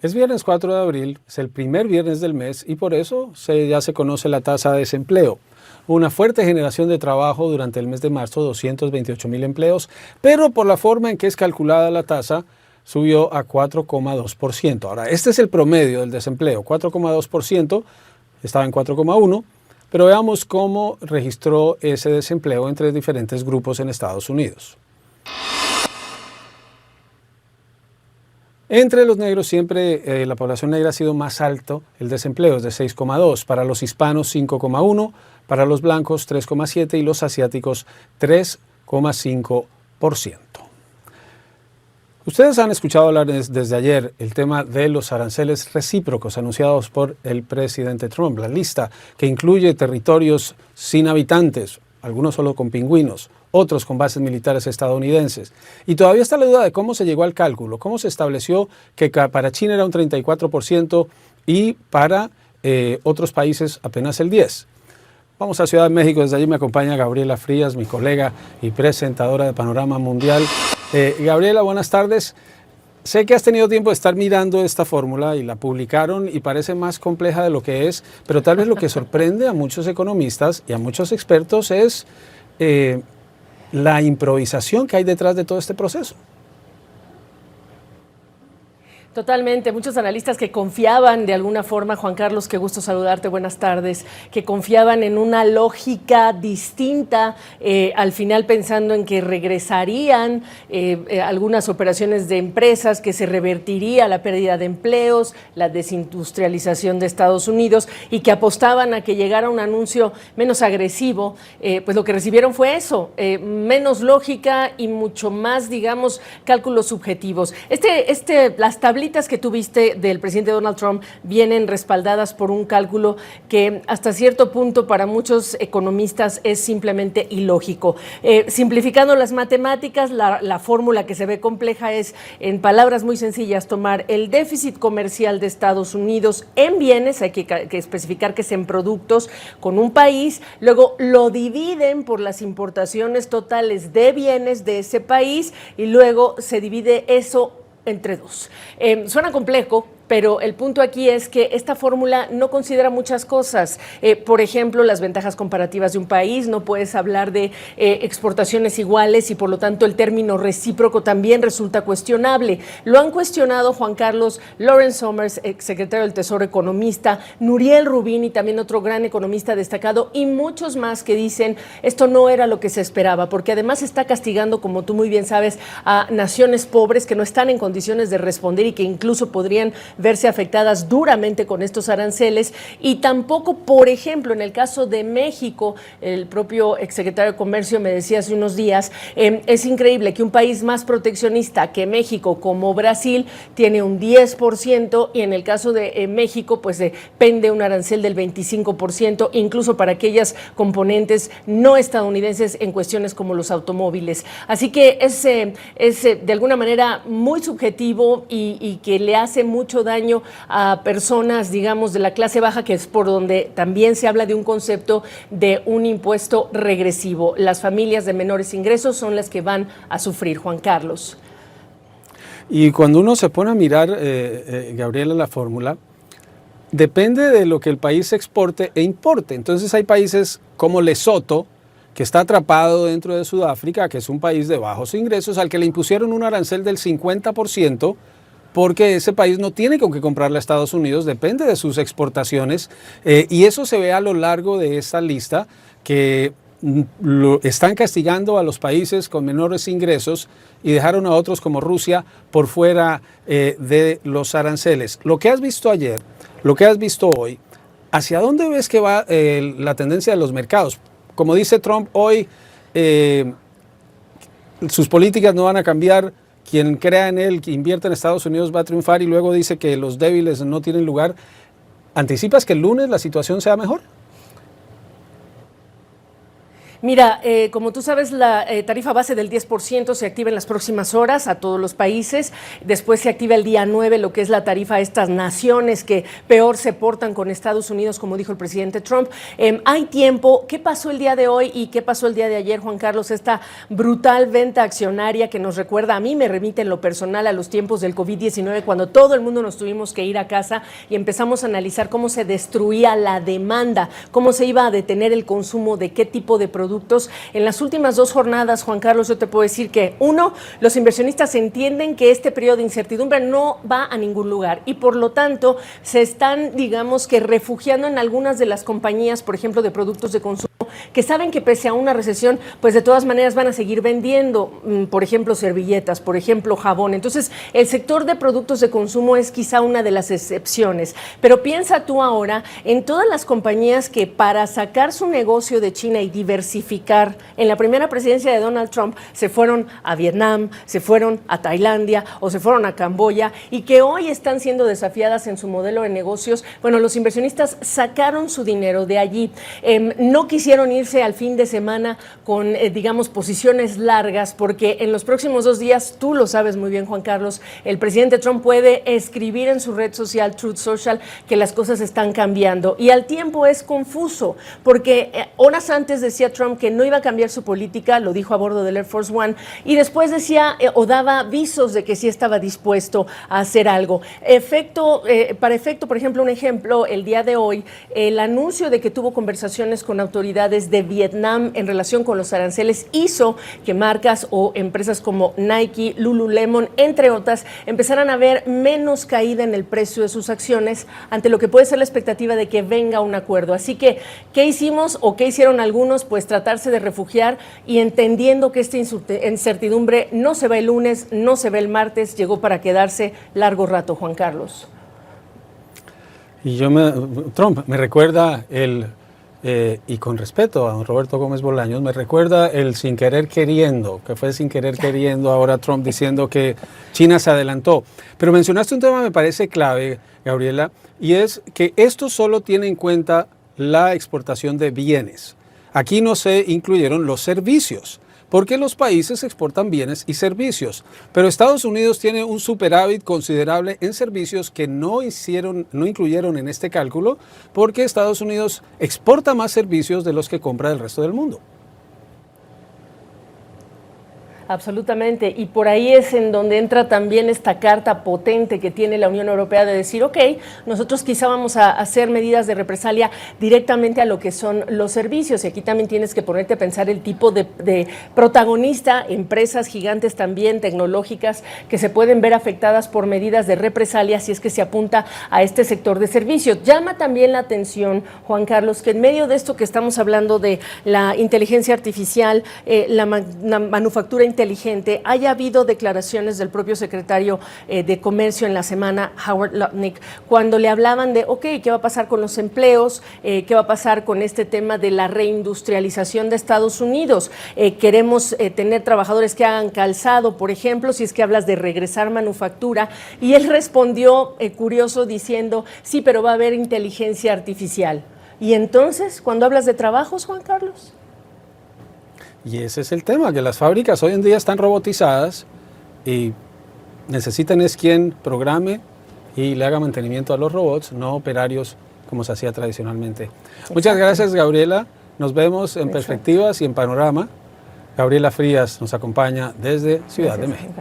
Es viernes 4 de abril, es el primer viernes del mes y por eso ya se conoce la tasa de desempleo. Una fuerte generación de trabajo durante el mes de marzo, 228.000 empleos, pero por la forma en que es calculada la tasa, subió a 4,2%. Ahora, este es el promedio del desempleo, 4,2%, estaba en 4,1%, pero veamos cómo registró ese desempleo entre diferentes grupos en Estados Unidos. Entre los negros siempre la población negra ha sido más alto, el desempleo es de 6,2, para los hispanos 5,1, para los blancos 3,7 y los asiáticos 3,5%. Ustedes han escuchado hablar desde ayer el tema de los aranceles recíprocos anunciados por el presidente Trump, la lista que incluye territorios sin habitantes, algunos solo con pingüinos, otros con bases militares estadounidenses. Y todavía está la duda de cómo se llegó al cálculo, cómo se estableció que para China era un 34% y para otros países apenas el 10%. Vamos a Ciudad de México, desde allí me acompaña Gabriela Frías, mi colega y presentadora de Panorama Mundial. Gabriela, buenas tardes. Sé que has tenido tiempo de estar mirando esta fórmula y la publicaron y parece más compleja de lo que es, pero tal vez lo que sorprende a muchos economistas y a muchos expertos es la improvisación que hay detrás de todo este proceso. Totalmente, muchos analistas que confiaban de alguna forma, Juan Carlos, qué gusto saludarte, buenas tardes, que confiaban en una lógica distinta, al final pensando en que regresarían algunas operaciones de empresas, que se revertiría la pérdida de empleos, la desindustrialización de Estados Unidos y que apostaban a que llegara un anuncio menos agresivo, pues lo que recibieron fue eso, menos lógica y mucho más, digamos, cálculos subjetivos. Las tablitas que tuviste del presidente Donald Trump vienen respaldadas por un cálculo que hasta cierto punto para muchos economistas es simplemente ilógico. Simplificando las matemáticas, la fórmula que se ve compleja es, en palabras muy sencillas, tomar el déficit comercial de Estados Unidos en bienes, hay que especificar que es en productos, con un país, luego lo dividen por las importaciones totales de bienes de ese país y luego se divide eso entre dos. Suena complejo, pero el punto aquí es que esta fórmula no considera muchas cosas. Por ejemplo, las ventajas comparativas de un país, no puedes hablar de exportaciones iguales y por lo tanto el término recíproco también resulta cuestionable. Lo han cuestionado Juan Carlos, Lawrence Summers, secretario del Tesoro economista, Nouriel Roubini, también otro gran economista destacado, y muchos más que dicen esto no era lo que se esperaba, porque además está castigando, como tú muy bien sabes, a naciones pobres que no están en condiciones de responder y que incluso podrían verse afectadas duramente con estos aranceles. Y tampoco, por ejemplo, en el caso de México, el propio exsecretario de Comercio me decía hace unos días, es increíble que un país más proteccionista que México, como Brasil, tiene un 10% y en el caso de México, pues pende un arancel del 25%, incluso para aquellas componentes no estadounidenses en cuestiones como los automóviles. Así que es de alguna manera muy subjetivo y que le hace mucho daño a personas, digamos, de la clase baja, que es por donde también se habla de un concepto de un impuesto regresivo. Las familias de menores ingresos son las que van a sufrir, Juan Carlos. Y cuando uno se pone a mirar, Gabriela, la fórmula, depende de lo que el país exporte e importe. Entonces hay países como Lesoto, que está atrapado dentro de Sudáfrica, que es un país de bajos ingresos, al que le impusieron un arancel del 50%, porque ese país no tiene con qué comprarle a Estados Unidos, depende de sus exportaciones, y eso se ve a lo largo de esta lista, que están castigando a los países con menores ingresos y dejaron a otros como Rusia por fuera de los aranceles. Lo que has visto ayer, lo que has visto hoy, ¿hacia dónde ves que va la tendencia de los mercados? Como dice Trump hoy, sus políticas no van a cambiar. Quien crea en él, que invierta en Estados Unidos va a triunfar, y luego dice que los débiles no tienen lugar. ¿Anticipas que el lunes la situación sea mejor? Mira, como tú sabes, la tarifa base del 10% se activa en las próximas horas a todos los países. Después se activa el día 9, lo que es la tarifa a estas naciones que peor se portan con Estados Unidos, como dijo el presidente Trump. Hay tiempo. ¿Qué pasó el día de hoy y qué pasó el día de ayer, Juan Carlos? Esta brutal venta accionaria que nos recuerda, a mí me remite en lo personal a los tiempos del COVID-19, cuando todo el mundo nos tuvimos que ir a casa y empezamos a analizar cómo se destruía la demanda, cómo se iba a detener el consumo de qué tipo de productos. En las últimas 2 jornadas, Juan Carlos, yo te puedo decir que, uno, los inversionistas entienden que este periodo de incertidumbre no va a ningún lugar y por lo tanto se están, digamos que, refugiando en algunas de las compañías, por ejemplo, de productos de consumo, que saben que pese a una recesión, pues de todas maneras van a seguir vendiendo, por ejemplo, servilletas, por ejemplo, jabón. Entonces, el sector de productos de consumo es quizá una de las excepciones. Pero piensa tú ahora en todas las compañías que para sacar su negocio de China y diversificar, en la primera presidencia de Donald Trump se fueron a Vietnam, se fueron a Tailandia o se fueron a Camboya y que hoy están siendo desafiadas en su modelo de negocios. Bueno, los inversionistas sacaron su dinero de allí. No quisieron irse al fin de semana con, digamos, posiciones largas, porque en los próximos 2 días, tú lo sabes muy bien, Juan Carlos, el presidente Trump puede escribir en su red social, Truth Social, que las cosas están cambiando. Y al tiempo es confuso, porque horas antes decía Trump que no iba a cambiar su política, lo dijo a bordo del Air Force One, y después decía o daba visos de que sí estaba dispuesto a hacer algo. Para efecto, por ejemplo, un ejemplo, el día de hoy, el anuncio de que tuvo conversaciones con autoridades de Vietnam en relación con los aranceles hizo que marcas o empresas como Nike, Lululemon, entre otras, empezaran a ver menos caída en el precio de sus acciones ante lo que puede ser la expectativa de que venga un acuerdo. Así que, ¿qué hicimos o qué hicieron algunos? Pues tratarse de refugiar y entendiendo que esta incertidumbre no se va el lunes, no se va el martes, llegó para quedarse largo rato, Juan Carlos. Y Trump me recuerda y con respeto a don Roberto Gómez Bolaños, me recuerda el sin querer queriendo, que fue sin querer queriendo, ahora Trump diciendo que China se adelantó. Pero mencionaste un tema que me parece clave, Gabriela, y es que esto solo tiene en cuenta la exportación de bienes. Aquí no se incluyeron los servicios, porque los países exportan bienes y servicios, pero Estados Unidos tiene un superávit considerable en servicios que no incluyeron en este cálculo, porque Estados Unidos exporta más servicios de los que compra del resto del mundo. Absolutamente, y por ahí es en donde entra también esta carta potente que tiene la Unión Europea de decir, ok, nosotros quizá vamos a hacer medidas de represalia directamente a lo que son los servicios, y aquí también tienes que ponerte a pensar el tipo de protagonista, empresas gigantes también tecnológicas que se pueden ver afectadas por medidas de represalia si es que se apunta a este sector de servicios. Llama también la atención, Juan Carlos, que en medio de esto que estamos hablando de la inteligencia artificial, la manufactura inteligente, haya habido declaraciones del propio secretario de Comercio en la semana, Howard Lutnick, cuando le hablaban de, ok, ¿qué va a pasar con los empleos? ¿Qué va a pasar con este tema de la reindustrialización de Estados Unidos? Queremos tener trabajadores que hagan calzado, por ejemplo, si es que hablas de regresar manufactura. Y él respondió, curioso, diciendo, sí, pero va a haber inteligencia artificial. Y entonces, cuando hablas de trabajos, Juan Carlos. Y ese es el tema, que las fábricas hoy en día están robotizadas y necesitan es quien programe y le haga mantenimiento a los robots, no operarios como se hacía tradicionalmente. Exacto. Muchas gracias, Gabriela. Nos vemos en Perspectivas y en Panorama. Gabriela Frías nos acompaña desde Ciudad de México.